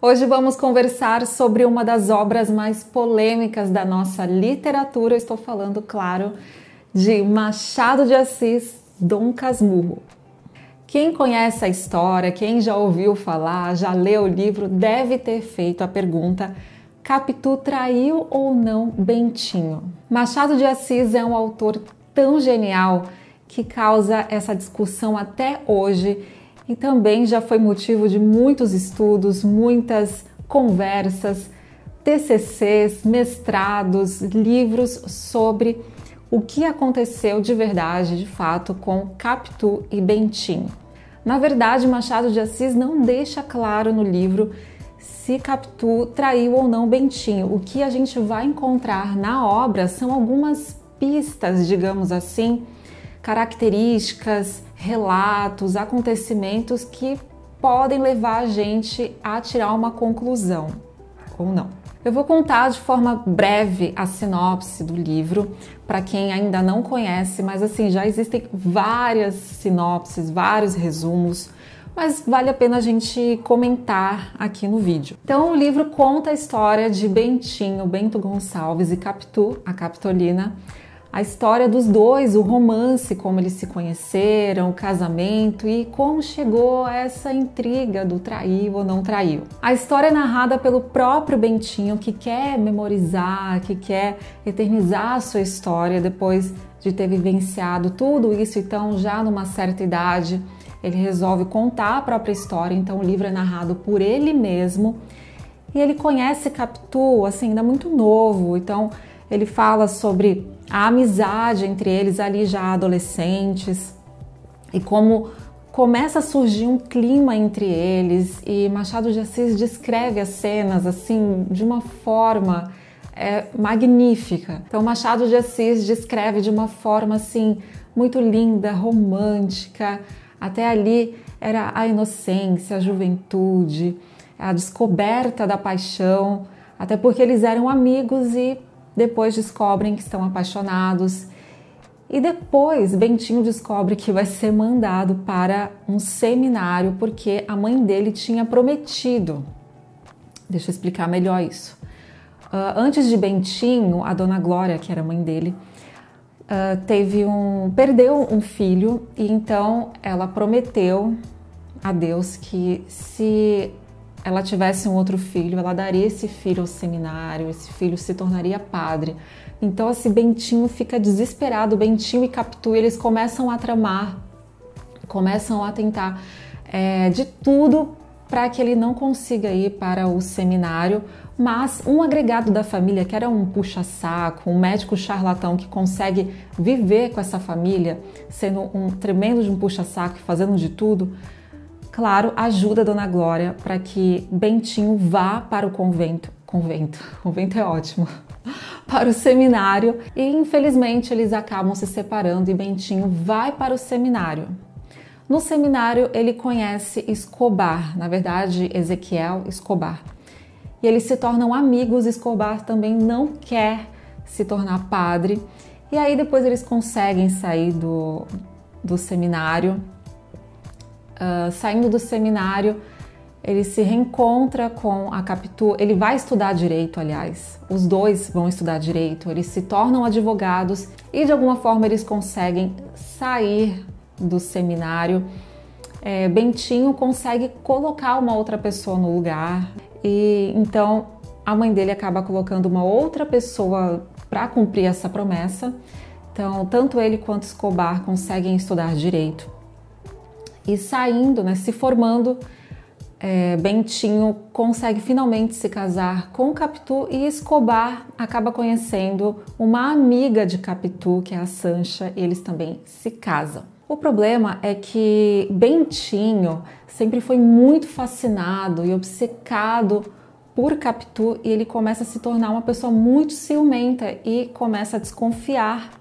Hoje vamos conversar sobre uma das obras mais polêmicas da nossa literatura. Estou falando, claro, de Machado de Assis, Dom Casmurro. Quem conhece a história, quem já ouviu falar, já leu o livro, deve ter feito a pergunta: Capitu traiu ou não Bentinho? Machado de Assis é um autor tão genial que causa essa discussão até hoje e também já foi motivo de muitos estudos, muitas conversas, TCCs, mestrados, livros sobre o que aconteceu de verdade, de fato, com Capitu e Bentinho. Na verdade, Machado de Assis não deixa claro no livro se Capitu traiu ou não Bentinho. O que a gente vai encontrar na obra são algumas pistas, digamos assim, características, relatos, acontecimentos que podem levar a gente a tirar uma conclusão, ou não. Eu vou contar de forma breve a sinopse do livro, para quem ainda não conhece, mas assim, já existem várias sinopses, vários resumos, mas vale a pena a gente comentar aqui no vídeo. Então, o livro conta a história de Bentinho, Bento Gonçalves e Capitu, a Capitolina, a história dos dois, o romance, como eles se conheceram, o casamento e como chegou a essa intriga do traiu ou não traiu. A história é narrada pelo próprio Bentinho, que quer memorizar, que quer eternizar a sua história depois de ter vivenciado tudo isso. Então, já numa certa idade, ele resolve contar a própria história. Então, o livro é narrado por ele mesmo e ele conhece Capitu, assim, ainda muito novo. Então, ele fala sobre a amizade entre eles ali já adolescentes e como começa a surgir um clima entre eles, e Machado de Assis descreve as cenas assim de uma forma magnífica. Então Machado de Assis descreve de uma forma assim muito linda, romântica. Até ali era a inocência, a juventude, a descoberta da paixão, até porque eles eram amigos e depois descobrem que estão apaixonados. E depois Bentinho descobre que vai ser mandado para um seminário porque a mãe dele tinha prometido. Deixa eu explicar melhor isso. Antes de Bentinho, a Dona Glória, que era a mãe dele, perdeu um filho, e então ela prometeu a Deus que se ela tivesse um outro filho, ela daria esse filho ao seminário, esse filho se tornaria padre. Então, assim, Bentinho fica desesperado, Bentinho e Capitu, eles começam a tramar, começam a tentar de tudo para que ele não consiga ir para o seminário, mas um agregado da família, que era um puxa-saco, um médico charlatão que consegue viver com essa família, sendo um tremendo de um puxa-saco e fazendo de tudo, claro, ajuda a Dona Glória para que Bentinho vá para o convento é ótimo, para o seminário, e infelizmente eles acabam se separando e Bentinho vai para o seminário. No seminário ele conhece Escobar, na verdade Ezequiel Escobar, e eles se tornam amigos. Escobar também não quer se tornar padre, e aí depois eles conseguem sair do seminário. Saindo do seminário, ele se reencontra com a Capitu. Ele vai estudar direito, aliás. Os dois vão estudar direito, eles se tornam advogados e de alguma forma eles conseguem sair do seminário. Bentinho consegue colocar uma outra pessoa no lugar e então a mãe dele acaba colocando uma outra pessoa para cumprir essa promessa. Então, tanto ele quanto Escobar conseguem estudar direito. E saindo, se formando, Bentinho consegue finalmente se casar com Capitu e Escobar acaba conhecendo uma amiga de Capitu, que é a Sancha, e eles também se casam. O problema é que Bentinho sempre foi muito fascinado e obcecado por Capitu e ele começa a se tornar uma pessoa muito ciumenta e começa a desconfiar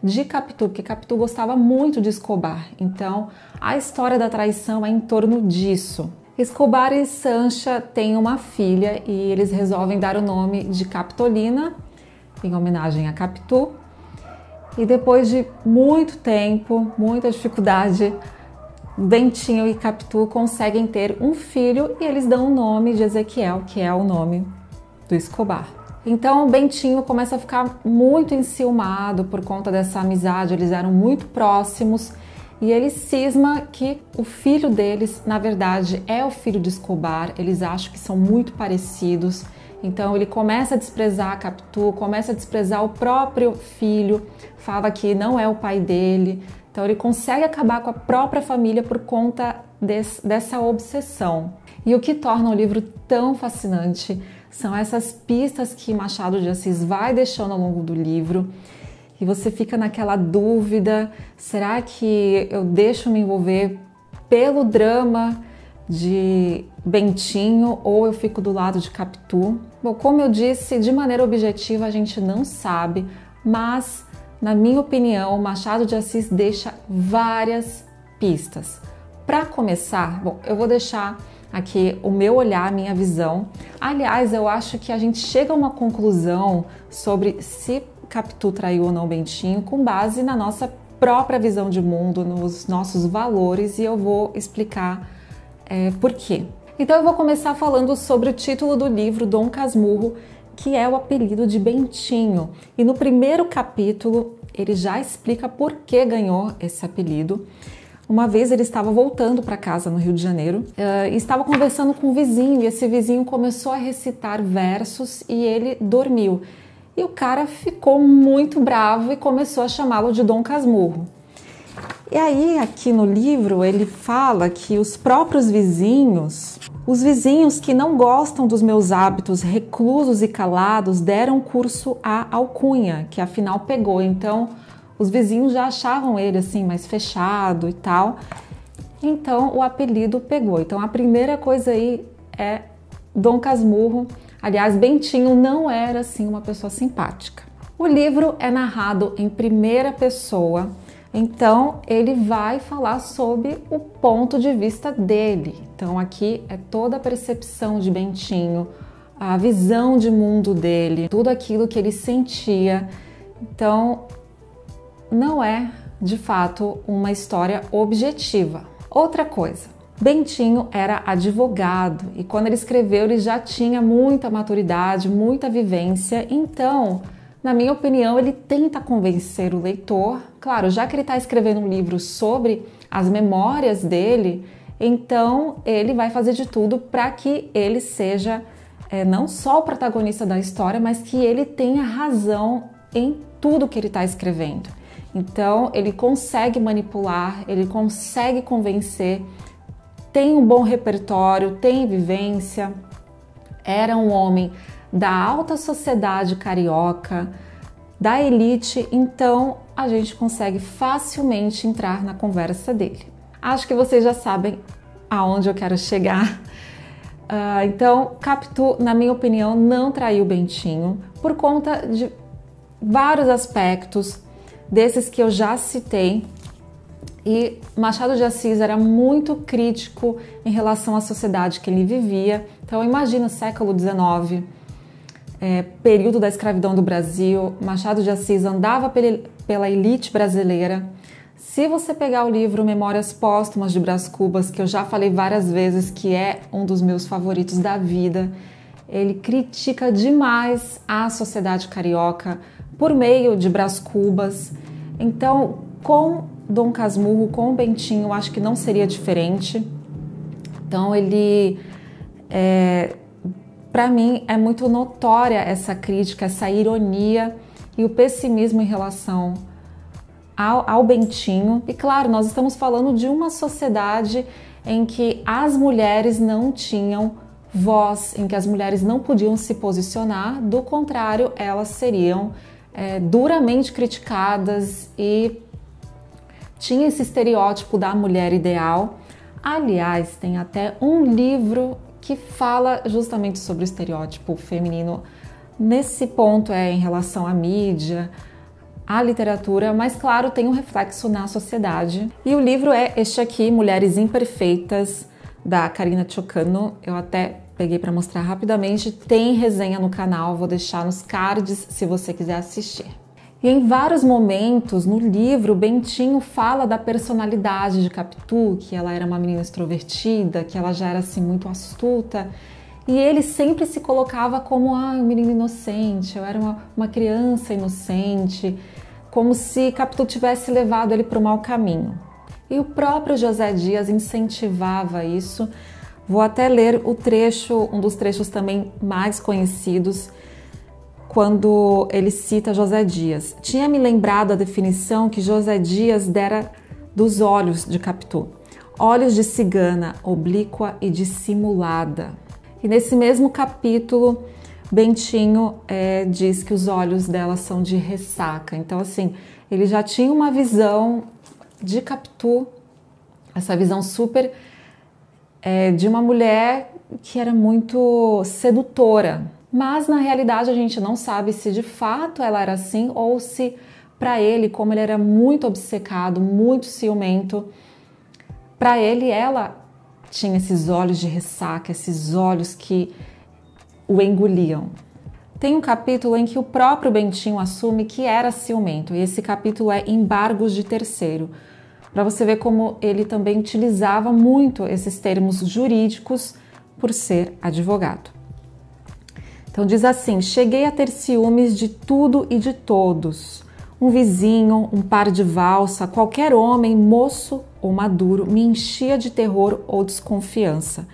de Capitu, porque Capitu gostava muito de Escobar. Então, a história da traição é em torno disso. Escobar e Sancha têm uma filha e eles resolvem dar o nome de Capitolina, em homenagem a Capitu. E depois de muito tempo, muita dificuldade, Bentinho e Capitu conseguem ter um filho e eles dão o nome de Ezequiel, que é o nome do Escobar. Então o Bentinho começa a ficar muito enciumado por conta dessa amizade, eles eram muito próximos e ele cisma que o filho deles, na verdade, é o filho de Escobar, eles acham que são muito parecidos. Então ele começa a desprezar a Capitu, começa a desprezar o próprio filho, fala que não é o pai dele. Então ele consegue acabar com a própria família por conta dessa obsessão. E o que torna o livro tão fascinante são essas pistas que Machado de Assis vai deixando ao longo do livro. E você fica naquela dúvida, será que eu deixo me envolver pelo drama de Bentinho ou eu fico do lado de Capitu? Bom, como eu disse, de maneira objetiva a gente não sabe, mas na minha opinião, Machado de Assis deixa várias pistas. Para começar, bom, eu vou deixar aqui o meu olhar, a minha visão. Aliás, eu acho que a gente chega a uma conclusão sobre se Capitu traiu ou não Bentinho com base na nossa própria visão de mundo, nos nossos valores, e eu vou explicar por quê. Então eu vou começar falando sobre o título do livro, Dom Casmurro, que é o apelido de Bentinho. E no primeiro capítulo ele já explica por que ganhou esse apelido. Uma vez ele estava voltando para casa no Rio de Janeiro e estava conversando com um vizinho, e esse vizinho começou a recitar versos e ele dormiu. E o cara ficou muito bravo e começou a chamá-lo de Dom Casmurro. E aí, aqui no livro, ele fala que os próprios vizinhos, os vizinhos que não gostam dos meus hábitos reclusos e calados, deram curso à alcunha, que afinal pegou. Então, os vizinhos já achavam ele assim, mais fechado e tal. Então, o apelido pegou. Então, a primeira coisa aí é Dom Casmurro. Aliás, Bentinho não era assim uma pessoa simpática. O livro é narrado em primeira pessoa, então ele vai falar sobre o ponto de vista dele. Então aqui é toda a percepção de Bentinho, a visão de mundo dele, tudo aquilo que ele sentia. Então não é de fato uma história objetiva. Outra coisa, Bentinho era advogado e quando ele escreveu ele já tinha muita maturidade, muita vivência, então, na minha opinião, ele tenta convencer o leitor. Claro, já que ele está escrevendo um livro sobre as memórias dele, então ele vai fazer de tudo para que ele seja não só o protagonista da história, mas que ele tenha razão em tudo que ele está escrevendo. Então, ele consegue manipular, ele consegue convencer, tem um bom repertório, tem vivência, era um homem da alta sociedade carioca, da elite, então a gente consegue facilmente entrar na conversa dele. Acho que vocês já sabem aonde eu quero chegar. Então, Capitu, na minha opinião, não traiu Bentinho por conta de vários aspectos desses que eu já citei. E Machado de Assis era muito crítico em relação à sociedade que ele vivia. Então imagina o século XIX, período da escravidão do Brasil, Machado de Assis andava pela elite brasileira. Se você pegar o livro Memórias Póstumas de Brás Cubas, que eu já falei várias vezes que é um dos meus favoritos da vida, ele critica demais a sociedade carioca por meio de Brás Cubas. Então, com Dom Casmurro, com Bentinho, eu acho que não seria diferente. Então ele, para mim, é muito notória essa crítica, essa ironia e o pessimismo em relação ao Bentinho. E claro, nós estamos falando de uma sociedade em que as mulheres não tinham voz, em que as mulheres não podiam se posicionar, do contrário, elas seriam duramente criticadas e tinha esse estereótipo da mulher ideal. Aliás, tem até um livro que fala justamente sobre o estereótipo feminino. Nesse ponto em relação à mídia, à literatura, mas claro, tem um reflexo na sociedade. E o livro é este aqui, Mulheres Imperfeitas, da Karina Tchocano. Eu até peguei para mostrar rapidamente, tem resenha no canal, vou deixar nos cards se você quiser assistir. E em vários momentos no livro, Bentinho fala da personalidade de Capitu, que ela era uma menina extrovertida, que ela já era assim muito astuta, e ele sempre se colocava como um menino inocente, eu era uma criança inocente, como se Capitu tivesse levado ele para o mau caminho. E o próprio José Dias incentivava isso. Vou até ler o trecho, um dos trechos também mais conhecidos, quando ele cita José Dias. Tinha me lembrado a definição que José Dias dera dos olhos de Capitu. Olhos de cigana, oblíqua e dissimulada. E nesse mesmo capítulo, Bentinho diz que os olhos dela são de ressaca. Então, assim, ele já tinha uma visão de Capitu, essa visão super de uma mulher que era muito sedutora. Mas, na realidade, a gente não sabe se de fato ela era assim ou se, para ele, como ele era muito obcecado, muito ciumento, para ele ela tinha esses olhos de ressaca, esses olhos que o engoliam. Tem um capítulo em que o próprio Bentinho assume que era ciumento, e esse capítulo é Embargos de Terceiro, para você ver como ele também utilizava muito esses termos jurídicos por ser advogado. Então diz assim: cheguei a ter ciúmes de tudo e de todos. Um vizinho, um par de valsa, qualquer homem, moço ou maduro, me enchia de terror ou desconfiança.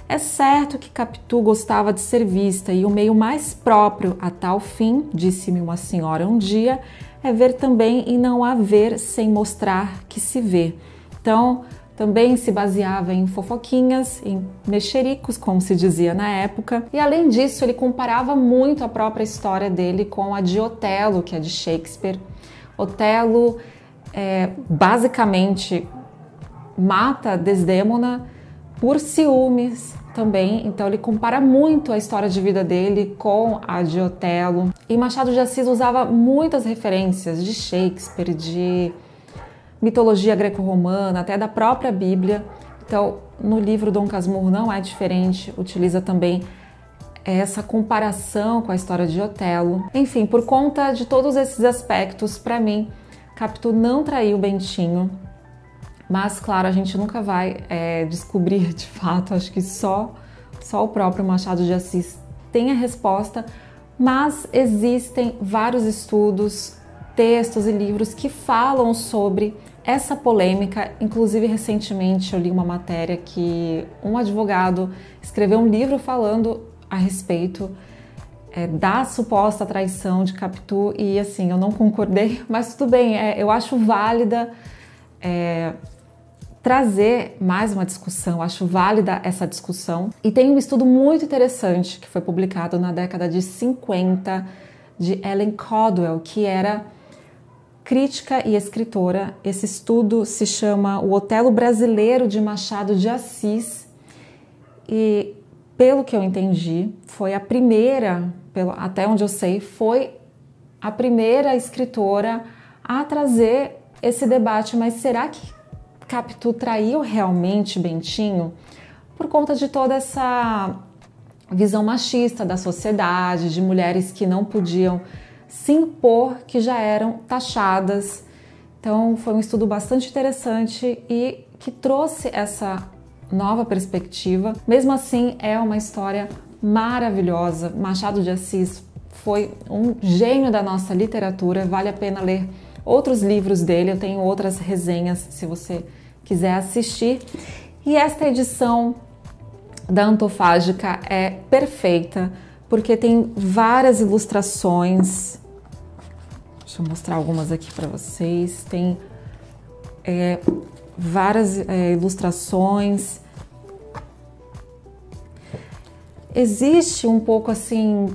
É certo que Capitu gostava de ser vista e o meio mais próprio a tal fim, disse-me uma senhora um dia, é ver também e não haver sem mostrar que se vê. Então, também se baseava em fofoquinhas, em mexericos, como se dizia na época. E além disso, ele comparava muito a própria história dele com a de Otelo, que é de Shakespeare. Otelo basicamente mata Desdémona por ciúmes também, então ele compara muito a história de vida dele com a de Otelo. E Machado de Assis usava muitas referências de Shakespeare, de mitologia greco-romana, até da própria Bíblia. Então, no livro Dom Casmurro não é diferente, utiliza também essa comparação com a história de Otelo. Enfim, por conta de todos esses aspectos, para mim, Capitu não traiu Bentinho. Mas, claro, a gente nunca vai descobrir de fato, acho que só o próprio Machado de Assis tem a resposta, mas existem vários estudos, textos e livros que falam sobre essa polêmica. Inclusive, recentemente eu li uma matéria que um advogado escreveu um livro falando a respeito da suposta traição de Capitu e, assim, eu não concordei, mas tudo bem, eu acho válida trazer mais uma discussão, acho válida essa discussão. E tem um estudo muito interessante que foi publicado na década de 50 de Ellen Caldwell, que era crítica e escritora. Esse estudo se chama O Otelo Brasileiro de Machado de Assis e, pelo que eu entendi, foi a primeira, até onde eu sei, foi a primeira escritora a trazer esse debate. Mas será que Capitu traiu realmente Bentinho? Por conta de toda essa visão machista da sociedade, de mulheres que não podiam se impor, que já eram taxadas. Então foi um estudo bastante interessante e que trouxe essa nova perspectiva. Mesmo assim, é uma história maravilhosa. Machado de Assis foi um gênio da nossa literatura, vale a pena ler outros livros dele, eu tenho outras resenhas se você quiser assistir. E esta edição da Antofágica é perfeita, porque tem várias ilustrações. Deixa eu mostrar algumas aqui para vocês. Tem várias ilustrações. Existe um pouco assim,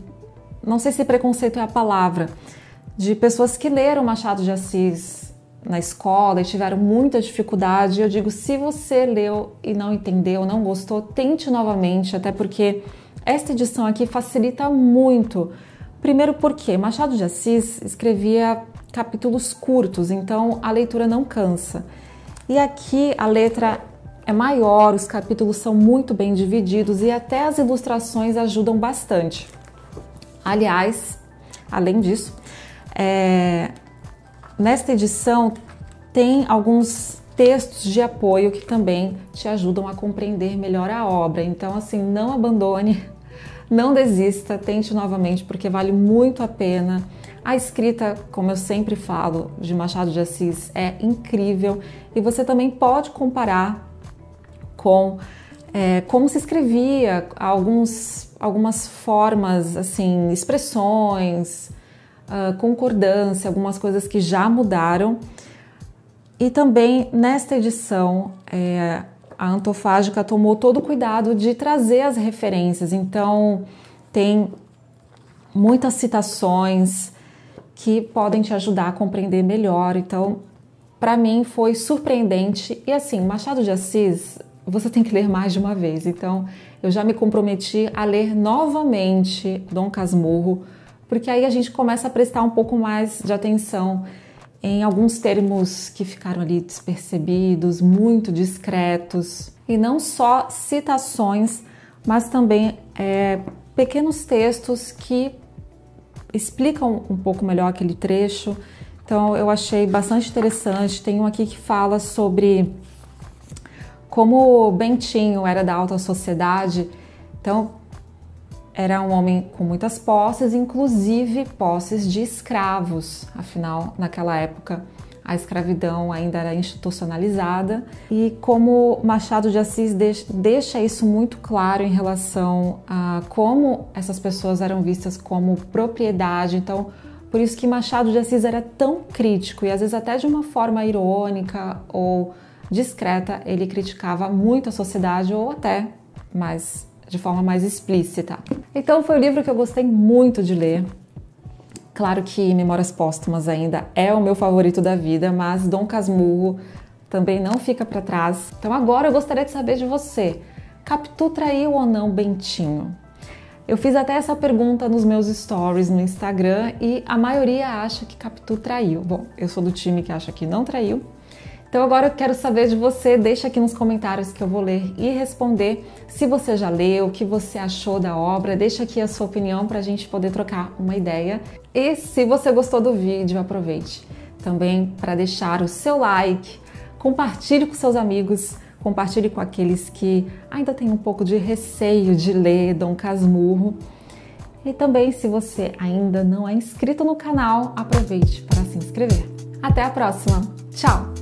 não sei se preconceito é a palavra, de pessoas que leram Machado de Assis na escola e tiveram muita dificuldade. Eu digo, se você leu e não entendeu, não gostou, tente novamente, até porque esta edição aqui facilita muito. Primeiro porque Machado de Assis escrevia capítulos curtos, então a leitura não cansa. E aqui a letra é maior, os capítulos são muito bem divididos e até as ilustrações ajudam bastante. Aliás, além disso, Nesta edição tem alguns textos de apoio que também te ajudam a compreender melhor a obra. Então, assim, não abandone, não desista, tente novamente, porque vale muito a pena. A escrita, como eu sempre falo, de Machado de Assis é incrível e você também pode comparar com como se escrevia, algumas formas, assim, expressões, concordância, algumas coisas que já mudaram. E também nesta edição, a Antofágica tomou todo o cuidado de trazer as referências, então tem muitas citações que podem te ajudar a compreender melhor. Então, para mim foi surpreendente. E assim, Machado de Assis, você tem que ler mais de uma vez. Então, eu já me comprometi a ler novamente Dom Casmurro, porque aí a gente começa a prestar um pouco mais de atenção em alguns termos que ficaram ali despercebidos, muito discretos. E não só citações, mas também pequenos textos que explicam um pouco melhor aquele trecho. Então eu achei bastante interessante. Tem um aqui que fala sobre como Bentinho era da alta sociedade. Então era um homem com muitas posses, inclusive posses de escravos. Afinal, naquela época, a escravidão ainda era institucionalizada. E como Machado de Assis deixa isso muito claro em relação a como essas pessoas eram vistas como propriedade. Então, por isso que Machado de Assis era tão crítico e às vezes até de uma forma irônica ou discreta, ele criticava muito a sociedade ou até de forma mais explícita. Então foi um livro que eu gostei muito de ler. Claro que Memórias Póstumas ainda é o meu favorito da vida, mas Dom Casmurro também não fica para trás. Então agora eu gostaria de saber de você. Capitu traiu ou não Bentinho? Eu fiz até essa pergunta nos meus stories no Instagram e a maioria acha que Capitu traiu. Bom, eu sou do time que acha que não traiu. Então agora eu quero saber de você, deixa aqui nos comentários que eu vou ler e responder se você já leu, o que você achou da obra, deixa aqui a sua opinião para a gente poder trocar uma ideia. E se você gostou do vídeo, aproveite também para deixar o seu like, compartilhe com seus amigos, compartilhe com aqueles que ainda têm um pouco de receio de ler Dom Casmurro. E também, se você ainda não é inscrito no canal, aproveite para se inscrever. Até a próxima! Tchau!